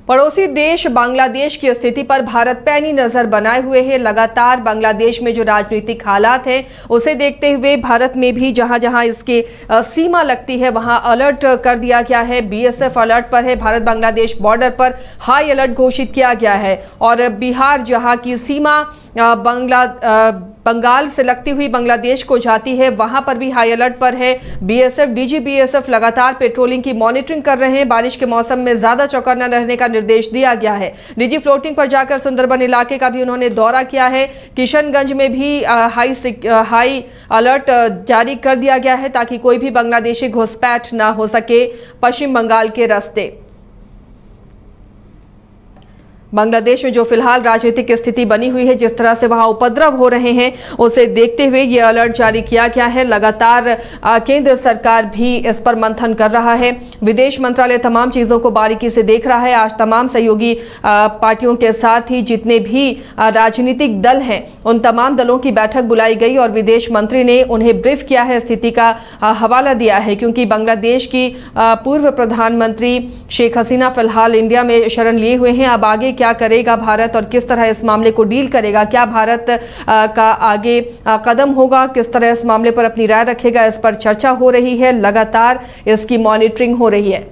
पड़ोसी देश बांग्लादेश की स्थिति पर भारत पैनी नजर बनाए हुए है। लगातार बांग्लादेश में जो राजनीतिक हालात हैं उसे देखते हुए भारत में भी जहां जहां इसके सीमा लगती है वहां अलर्ट कर दिया गया है। बीएसएफ अलर्ट पर है। भारत बांग्लादेश बॉर्डर पर हाई अलर्ट घोषित किया गया है और बिहार जहां की सीमा बंगाल से लगती हुई बांग्लादेश को जाती है वहां पर भी हाई अलर्ट पर है। बीएसएफ डीजी बीएसएफ लगातार पेट्रोलिंग की मॉनिटरिंग कर रहे हैं। बारिश के मौसम में ज्यादा चौकन्ना रहने का निर्देश दिया गया है। डीजी फ्लोटिंग पर जाकर सुंदरबन इलाके का भी उन्होंने दौरा किया है। किशनगंज में भी हाई अलर्ट जारी कर दिया गया है ताकि कोई भी बांग्लादेशी घुसपैठ ना हो सके पश्चिम बंगाल के रास्ते। बांग्लादेश में जो फिलहाल राजनीतिक स्थिति बनी हुई है, जिस तरह से वहां उपद्रव हो रहे हैं, उसे देखते हुए ये अलर्ट जारी किया गया है। लगातार केंद्र सरकार भी इस पर मंथन कर रहा है। विदेश मंत्रालय तमाम चीजों को बारीकी से देख रहा है। आज तमाम सहयोगी पार्टियों के साथ ही जितने भी राजनीतिक दल हैं उन तमाम दलों की बैठक बुलाई गई और विदेश मंत्री ने उन्हें ब्रीफ किया है, स्थिति का हवाला दिया है। क्योंकि बांग्लादेश की पूर्व प्रधानमंत्री शेख हसीना फिलहाल इंडिया में शरण लिए हुए हैं। अब आगे क्या करेगा भारत और किस तरह इस मामले को डील करेगा, क्या भारत का आगे कदम होगा, किस तरह इस मामले पर अपनी राय रखेगा, इस पर चर्चा हो रही है। लगातार इसकी मॉनिटरिंग हो रही है।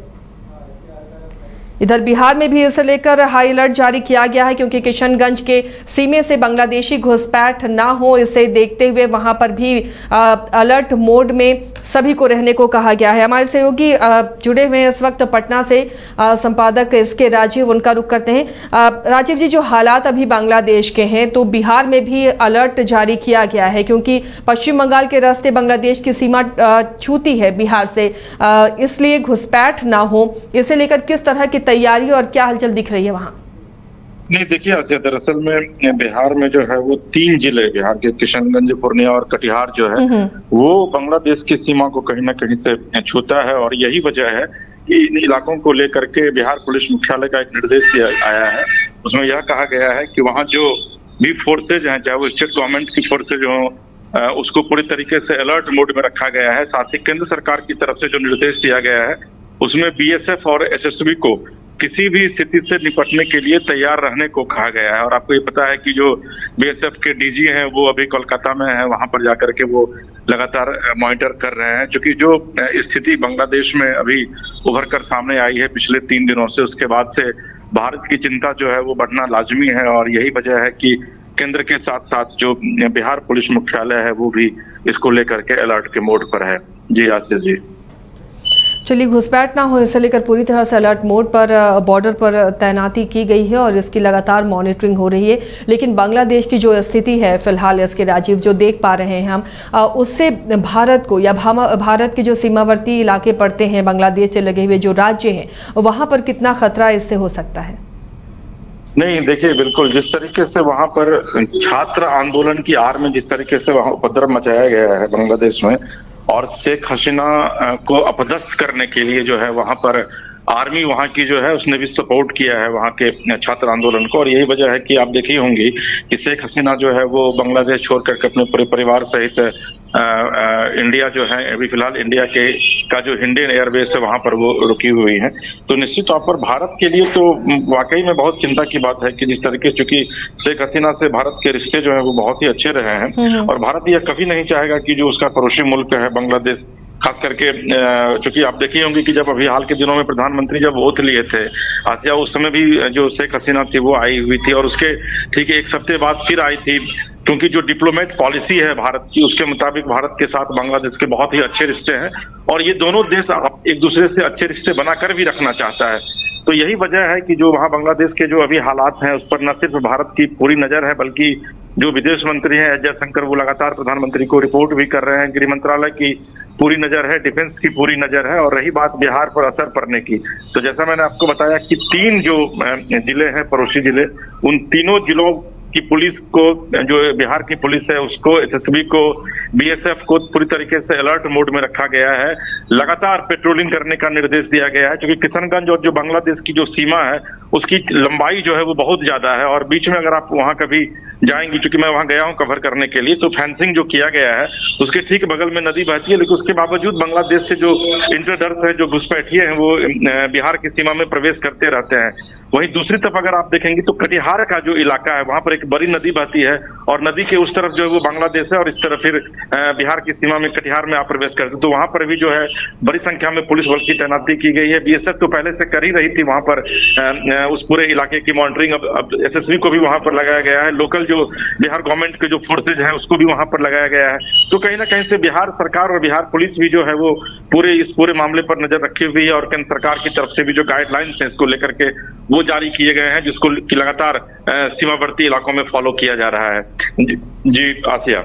इधर बिहार में भी इसे लेकर हाई अलर्ट जारी किया गया है क्योंकि किशनगंज के सीमे से बांग्लादेशी घुसपैठ ना हो, इसे देखते हुए वहां पर भी अलर्ट मोड में सभी को रहने को कहा गया है। हमारे सहयोगी जुड़े हुए हैं इस वक्त पटना से, संपादक इसके राजीव, उनका रुख करते हैं। राजीव जी, जो हालात अभी बांग्लादेश के हैं तो बिहार में भी अलर्ट जारी किया गया है क्योंकि पश्चिम बंगाल के रास्ते बांग्लादेश की सीमा छूती है बिहार से, इसलिए घुसपैठ ना हो, इसे लेकर किस तरह की तैयारी और क्या हलचल दिख रही है वहां? नहीं, देखिए दरअसल में बिहार में जो है वो 3 जिले, बिहार के किशनगंज, पूर्णिया और कटिहार जो है वो बांग्लादेश की सीमा को कहीं ना कहीं से छूता है और यही वजह है कि इन इलाकों को लेकर के बिहार पुलिस मुख्यालय का एक निर्देश आया है। उसमें यह कहा गया है कि वहाँ जो भी फोर्सेज हैं, चाहे वो स्टेट गवर्नमेंट की फोर्सेज हो, उसको पूरी तरीके से अलर्ट मोड में रखा गया है। साथ ही केंद्र सरकार की तरफ से जो निर्देश दिया गया है उसमें बीएसएफ और एसएसबी को किसी भी स्थिति से निपटने के लिए तैयार रहने को कहा गया है। और आपको ये पता है कि जो बीएसएफ के डीजी हैं वो अभी कोलकाता में है, वहां पर जाकर के वो लगातार मॉनिटर कर रहे हैं। क्योंकि जो स्थिति बांग्लादेश में अभी उभर कर सामने आई है पिछले 3 दिनों से, उसके बाद से भारत की चिंता जो है वो बढ़ना लाजमी है और यही वजह है कि केंद्र के साथ साथ जो बिहार पुलिस मुख्यालय है वो भी इसको लेकर के अलर्ट के मोड पर है। जी आशीष जी। चलिए, घुसपैठ ना हो इसे लेकर पूरी तरह से अलर्ट मोड पर बॉर्डर पर तैनाती की गई है और इसकी लगातार मॉनिटरिंग हो रही है। लेकिन बांग्लादेश की जो स्थिति है फिलहाल इसके राजीव जो देख पा रहे हैं हम, उससे भारत को या भारत के जो सीमावर्ती इलाके पड़ते हैं, बांग्लादेश से लगे हुए जो राज्य हैं, वहां पर कितना खतरा इससे हो सकता है? नहीं, देखिए बिल्कुल जिस तरीके से वहां पर छात्र आंदोलन की आड़ में जिस तरीके से वहां उपद्रव मचाया गया है बांग्लादेश में और शेख हसीना को अपदस्थ करने के लिए जो है वहां पर आर्मी वहां की जो है उसने भी सपोर्ट किया है वहां के छात्र आंदोलन को। और यही वजह है कि आप देखी होंगी कि शेख हसीना जो है वो बांग्लादेश छोड़ करके अपने पूरे परिवार सहित इंडिया जो है अभी फिलहाल इंडिया का जो इंडियन एयरबेस है वहां पर वो रुकी हुई है। तो निश्चित तौर पर भारत के लिए तो वाकई में बहुत चिंता की बात है कि जिस तरीके चूंकि शेख हसीना से भारत के रिश्ते जो है वो बहुत ही अच्छे रहे हैं और भारत यह कभी नहीं चाहेगा कि जो उसका पड़ोसी मुल्क है बांग्लादेश, खास करके चूंकि आप देखी होंगी कि जब अभी हाल के दिनों में प्रधानमंत्री जब ओथ लिए थे आसिया, उस समय भी जो शेख हसीना थी वो आई हुई थी और उसके ठीक 1 हफ्ते बाद फिर आई थी। क्योंकि जो डिप्लोमेट पॉलिसी है भारत की उसके मुताबिक भारत के साथ बांग्लादेश के बहुत ही अच्छे रिश्ते हैं और ये दोनों देश एक दूसरे से अच्छे रिश्ते बनाकर भी रखना चाहता है। तो यही वजह है कि जो वहाँ बांग्लादेश के जो अभी हालात हैं उस पर न सिर्फ भारत की पूरी नजर है बल्कि जो विदेश मंत्री हैं एस जयशंकर वो लगातार प्रधानमंत्री को रिपोर्ट भी कर रहे हैं। गृह मंत्रालय की पूरी नजर है, डिफेंस की पूरी नजर है। और रही बात बिहार पर असर पड़ने की, तो जैसा मैंने आपको बताया कि 3 जो जिले हैं पड़ोसी जिले, उन तीनों जिलों की पुलिस को, जो बिहार की पुलिस है उसको, एसएसबी को, बीएसएफ को पूरी तरीके से अलर्ट मोड में रखा गया है। लगातार पेट्रोलिंग करने का निर्देश दिया गया है, क्योंकि किशनगंज और जो बांग्लादेश की जो सीमा है उसकी लंबाई जो है वो बहुत ज्यादा है, और बीच में अगर आप वहां कभी जाएंगी, क्योंकि मैं वहां गया हूं कवर करने के लिए, तो फेंसिंग जो किया गया है उसके ठीक बगल में नदी बहती है, लेकिन उसके बावजूद बांग्लादेश से जो इंट्रेडर्स है, जो घुसपैठिए हैं, वो बिहार की सीमा में प्रवेश करते रहते हैं। वहीं दूसरी तरफ अगर आप देखेंगे तो कटिहार का जो इलाका है वहां पर एक बड़ी नदी बहती है, और नदी के उस तरफ जो है वो बांग्लादेश है, और इस तरफ फिर बिहार की सीमा में कटिहार में आप प्रवेश करते हैं। तो वहां पर भी जो है बड़ी संख्या में पुलिस बल की तैनाती की गई है। बीएसएफ तो पहले से कर ही रही थी वहां पर उस पूरे इलाके की मॉनिटरिंग। अब एसएसबी को भी वहां पर लगाया गया है, लोकल जो बिहार गवर्नमेंट के जो फोर्सेज हैं उसको भी वहां पर लगाया गया है। तो कहीं ना कहीं से बिहार सरकार और बिहार पुलिस भी जो है वो इस पूरे मामले पर नजर रखी हुई है, और केंद्र सरकार की तरफ से भी जो गाइडलाइंस है इसको लेकर के वो जारी किए गए हैं, जिसको लगातार सीमावर्ती इलाकों में फॉलो किया जा रहा है। जी आसिया।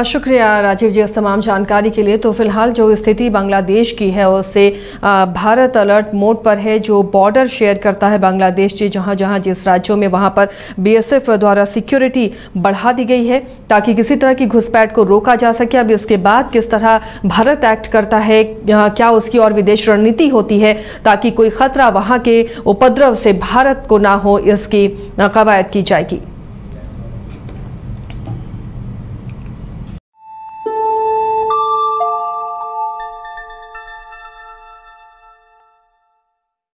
शुक्रिया राजीव जी इस तमाम जानकारी के लिए। तो फिलहाल जो स्थिति बांग्लादेश की है उससे भारत अलर्ट मोड पर है। जो बॉर्डर शेयर करता है बांग्लादेश जी, जहां जहां जिस राज्यों में वहां पर बीएसएफ द्वारा सिक्योरिटी बढ़ा दी गई है ताकि किसी तरह की घुसपैठ को रोका जा सके। अब इसके बाद किस तरह भारत एक्ट करता है, क्या उसकी और विदेश रणनीति होती है ताकि कोई खतरा वहां के उपद्रव से भारत को ना हो, इसकी कवायद की जाएगी।